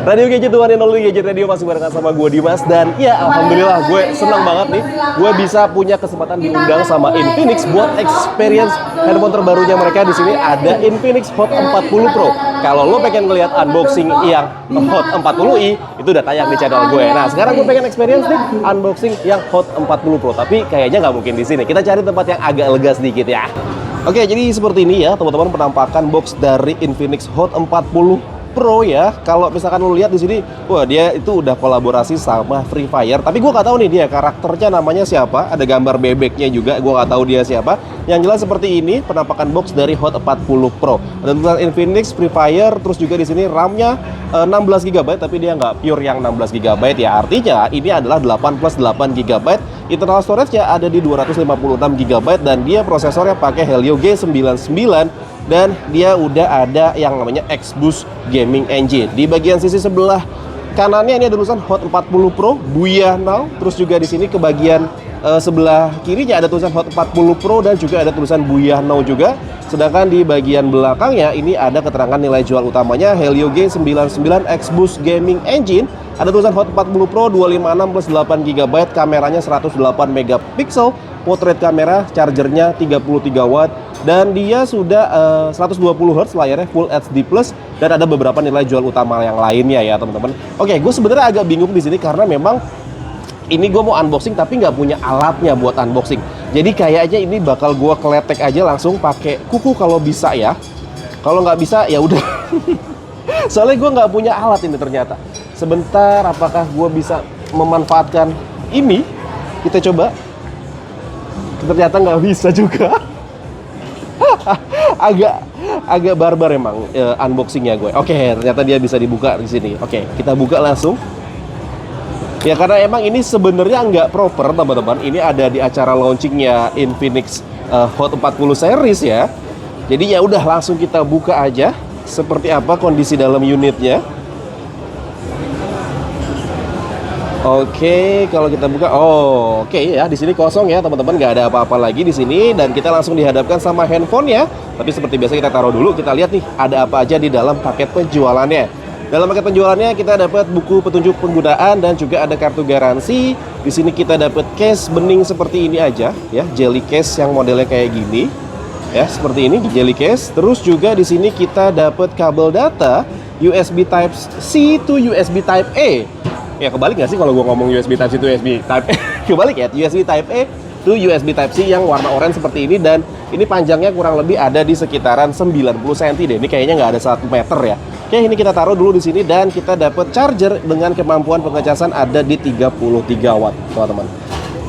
Radio Gadget One and Only Gadget Radio masih barengan sama gue Dimas. Dan ya alhamdulillah gue senang banget nih gue bisa punya kesempatan diundang sama Infinix buat experience handphone terbarunya mereka. Di sini ada Infinix Hot 40 Pro. Kalau lo pengen ngeliat unboxing yang Hot 40i itu udah tayang di channel gue. Nah sekarang gue pengen experience nih unboxing yang Hot 40 Pro, tapi kayaknya nggak mungkin di sini. Kita cari tempat yang agak lega sedikit ya. Oke, jadi seperti ini ya teman-teman penampakan box dari Infinix Hot 40 Pro ya. Kalau misalkan lu lihat di sini, wah dia itu udah kolaborasi sama Free Fire. Tapi gue nggak tahu nih dia karakternya namanya siapa. Ada gambar bebeknya juga, gue nggak tahu dia siapa. Yang jelas seperti ini penampakan box dari Hot 40 Pro. Ada tulisan Infinix Free Fire, terus juga di sini RAM-nya 16 GB, tapi dia nggak pure yang 16 GB ya. Artinya ini adalah 8 plus 8 GB. Internal storage-nya ada di 256 GB dan dia prosesornya pakai Helio G99 dan dia udah ada yang namanya X-Boost Gaming Engine. Di bagian sisi sebelah kanannya ini ada tulisan Hot 40 Pro Booyah Now. Terus juga di sini ke bagian sebelah kirinya ada tulisan Hot 40 Pro dan juga ada tulisan Booyah Now juga. Sedangkan di bagian belakangnya ini ada keterangan nilai jual utamanya Helio G99 X-Boost Gaming Engine. Ada tulisan Hot 40 Pro 256 plus 8 GB, kameranya 108 megapiksel, portrait kamera, chargernya 33 watt, dan dia sudah 120 Hz, layarnya Full HD+, dan ada beberapa nilai jual utama yang lainnya ya teman-teman. Oke, gue sebenarnya agak bingung di sini karena memang ini gue mau unboxing tapi nggak punya alatnya buat unboxing. Jadi kayaknya ini bakal gue keletek aja langsung pakai kuku kalau bisa ya. Kalau nggak bisa ya udah. Soalnya gue nggak punya alat ini ternyata. Sebentar, apakah gue bisa memanfaatkan ini? Kita coba. Ternyata nggak bisa juga. agak barbar emang unboxingnya gue. Oke, ternyata dia bisa dibuka di sini. Oke, kita buka langsung. Ya karena emang ini sebenarnya nggak proper teman-teman. Ini ada di acara launchingnya Infinix Hot 40 series ya. Jadi ya udah langsung kita buka aja. Seperti apa kondisi dalam unitnya. Oke, kalau kita buka, oke ya, di sini kosong ya teman-teman, nggak ada apa-apa lagi di sini dan kita langsung dihadapkan sama handphone ya. Tapi seperti biasa kita taruh dulu, kita lihat nih ada apa aja di dalam paket penjualannya. Dalam paket penjualannya kita dapat buku petunjuk penggunaan dan juga ada kartu garansi. Di sini kita dapat case bening seperti ini aja ya, jelly case yang modelnya kayak gini. Ya, seperti ini jelly case. Terus juga di sini kita dapat kabel data USB Type C to USB Type A. Ya kebalik nggak sih kalau gue ngomong USB Type C to USB Type A? Kebalik ya, USB Type A to USB Type C yang warna oranye seperti ini. Dan ini panjangnya kurang lebih ada di sekitaran 90 cm deh. Ini kayaknya nggak ada 1 meter ya. Oke, ini kita taruh dulu di sini dan kita dapat charger dengan kemampuan pengecasan ada di 33 watt, teman-teman.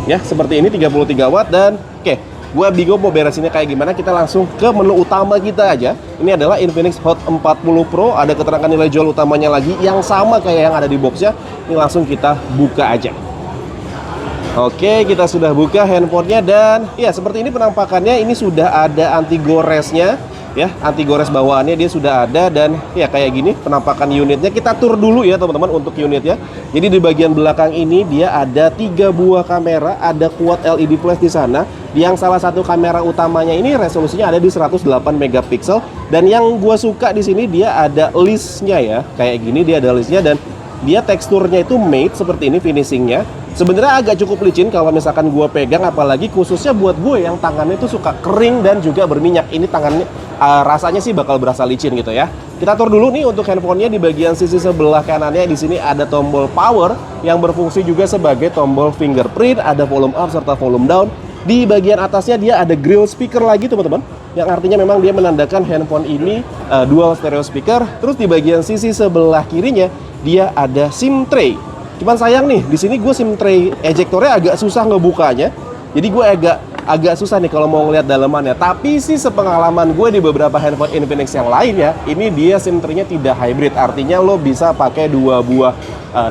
Ya, seperti ini 33 watt dan oke. Gue bingung mau beresinnya kayak gimana, kita langsung ke menu utama kita aja. Ini adalah Infinix Hot 40 Pro, ada keterangan nilai jual utamanya lagi yang sama kayak yang ada di boxnya. Ini langsung kita buka aja. Oke, kita sudah buka handphonenya dan ya seperti ini penampakannya. Ini sudah ada anti goresnya ya, anti gores bawaannya dia sudah ada dan ya kayak gini penampakan unitnya. Kita tur dulu ya teman-teman untuk unitnya. Jadi di bagian belakang ini dia ada 3 buah kamera, ada quad LED flash di sana. Yang salah satu kamera utamanya ini resolusinya ada di 108 megapiksel dan yang gue suka di sini dia ada listnya ya, kayak gini dia ada listnya dan dia teksturnya itu matte seperti ini finishingnya. Sebenarnya agak cukup licin kalau misalkan gue pegang, apalagi khususnya buat gue yang tangannya itu suka kering dan juga berminyak. Ini tangannya rasanya sih bakal berasa licin gitu ya. Kita atur dulu nih untuk handphonenya. Di bagian sisi sebelah kanannya di sini ada tombol power yang berfungsi juga sebagai tombol fingerprint, ada volume up serta volume down. Di bagian atasnya dia ada grill speaker lagi teman-teman, yang artinya memang dia menandakan handphone ini dual stereo speaker. Terus di bagian sisi sebelah kirinya dia ada SIM tray. Cuman sayang nih, di sini gue SIM tray ejectornya agak susah ngebukanya. Jadi gue agak susah nih kalau mau ngeliat dalamannya. Tapi sih sepengalaman gue di beberapa handphone Infinix yang lain ya, ini dia SIM tray-nya tidak hybrid. Artinya lo bisa pakai 2 buah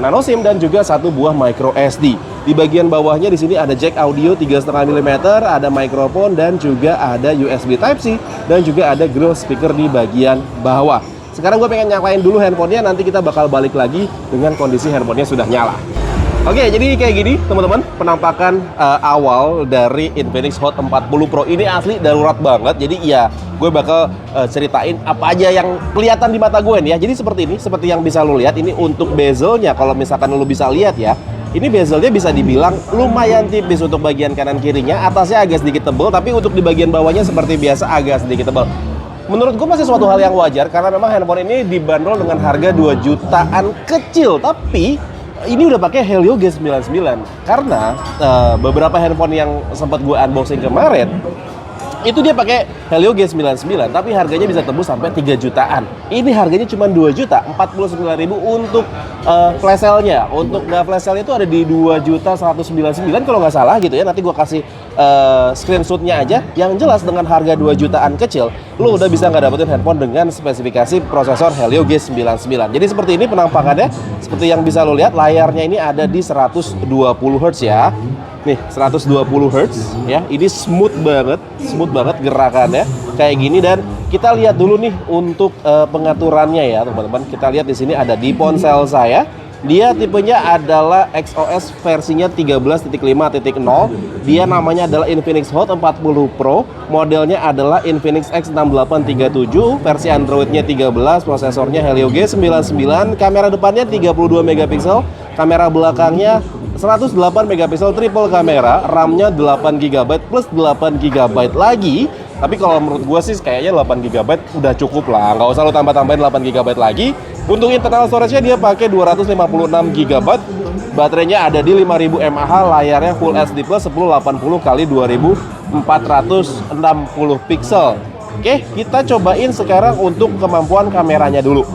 nano SIM dan juga 1 buah micro SD. Di bagian bawahnya di sini ada jack audio 3,5 mm, ada mikrofon dan juga ada USB Type C dan juga ada grill speaker di bagian bawah. Sekarang gue pengen nyalain dulu handphonenya, nanti kita bakal balik lagi dengan kondisi handphonenya sudah nyala. Oke, jadi kayak gini teman-teman penampakan awal dari Infinix Hot 40 Pro ini asli darurat banget. Jadi ya gue bakal ceritain apa aja yang kelihatan di mata gue nih ya. Jadi seperti ini, seperti yang bisa lo lihat ini untuk bezelnya. Kalau misalkan lo bisa lihat ya, ini bezelnya bisa dibilang lumayan tipis untuk bagian kanan kirinya. Atasnya agak sedikit tebal, tapi untuk di bagian bawahnya seperti biasa agak sedikit tebal. Menurut gue masih suatu hal yang wajar karena memang handphone ini dibanderol dengan harga 2 jutaan kecil, tapi ini udah pakai Helio G99 karena beberapa handphone yang sempat gue unboxing kemarin itu dia pakai Helio G99 tapi harganya bisa tembus sampai 3 jutaan. Ini harganya cuma 2 juta 49.000 untuk flash sale-nya. Untuk nggak flash sale itu ada di 2 juta 199 kalau nggak salah gitu ya. Nanti gue kasih screenshot-nya aja. Yang jelas dengan harga 2 jutaan kecil lo udah bisa nggak dapetin handphone dengan spesifikasi prosesor Helio G99. Jadi seperti ini penampakannya. Seperti yang bisa lo lihat, layarnya ini ada di 120 Hz ya. Nih 120 Hz ya, ini smooth banget gerakannya kayak gini. Dan kita lihat dulu nih untuk pengaturannya ya teman-teman. Kita lihat di sini ada di ponsel saya. Dia tipenya adalah XOS versinya 13.5.0. Dia namanya adalah Infinix Hot 40 Pro. Modelnya adalah Infinix X6837. Versi Androidnya 13. Prosesornya Helio G99. Kamera depannya 32 megapiksel. Kamera belakangnya 108 megapiksel triple kamera. RAM-nya 8 GB plus 8 GB lagi. Tapi kalau menurut gue sih kayaknya 8 GB udah cukup lah. Nggak usah lo tambah-tambahin 8 GB lagi. Untuk internal storage-nya dia pakai 256 GB. Baterainya ada di 5000 mAh. Layarnya Full HD Plus 1080 x 2460 pixel. Oke, kita cobain sekarang untuk kemampuan kameranya dulu.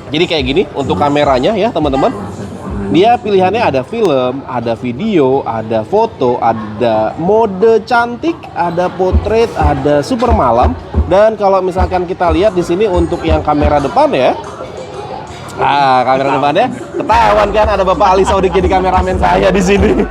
Jadi kayak gini untuk kameranya ya teman-teman. Dia pilihannya ada film, ada video, ada foto, ada mode cantik, ada portrait, ada super malam. Dan kalau misalkan kita lihat di sini untuk yang kamera depan ya. Kamera depannya ketahuan kan ada Bapak Ali Saudik jadi kameramen saya di sini.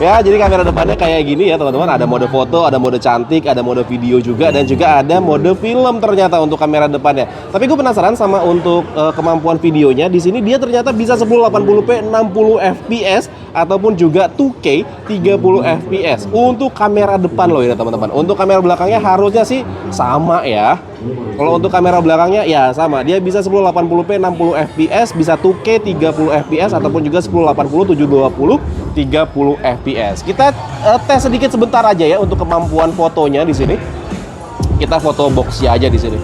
Ya, jadi kamera depannya kayak gini ya teman-teman. Ada mode foto, ada mode cantik, ada mode video juga, dan juga ada mode film ternyata untuk kamera depannya. Tapi gue penasaran sama untuk kemampuan videonya. Di sini dia ternyata bisa 1080p 60 fps ataupun juga 2K 30 fps untuk kamera depan loh ya teman-teman. Untuk kamera belakangnya harusnya sih sama ya. Kalau untuk kamera belakangnya ya sama, dia bisa 1080p 60 fps, bisa 2K 30 fps ataupun juga 1080 720 30 fps. Kita tes sedikit sebentar aja ya untuk kemampuan fotonya di sini. Kita foto boxnya aja di sini.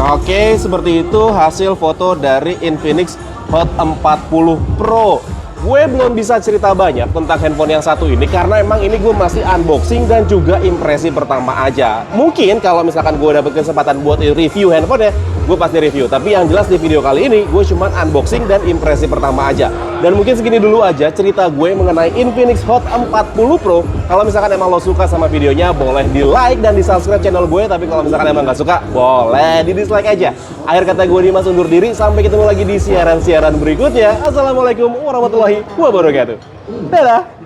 Oke, seperti itu hasil foto dari Infinix Hot 40 Pro. Gue belum bisa cerita banyak tentang handphone yang satu ini karena emang ini gue masih unboxing dan juga impresi pertama aja. Mungkin kalau misalkan gue dapet kesempatan buat review handphone ya, gue pasti review. Tapi yang jelas di video kali ini gue cuma unboxing dan impresi pertama aja. Dan mungkin segini dulu aja cerita gue mengenai Infinix Hot 40 Pro. Kalau misalkan emang lo suka sama videonya, boleh di like dan di subscribe channel gue. Tapi kalau misalkan emang gak suka, boleh di dislike aja. Akhir kata gue Dimas undur diri. Sampai ketemu lagi di siaran-siaran berikutnya. Assalamualaikum warahmatullahi wabarakatuh. Dadah.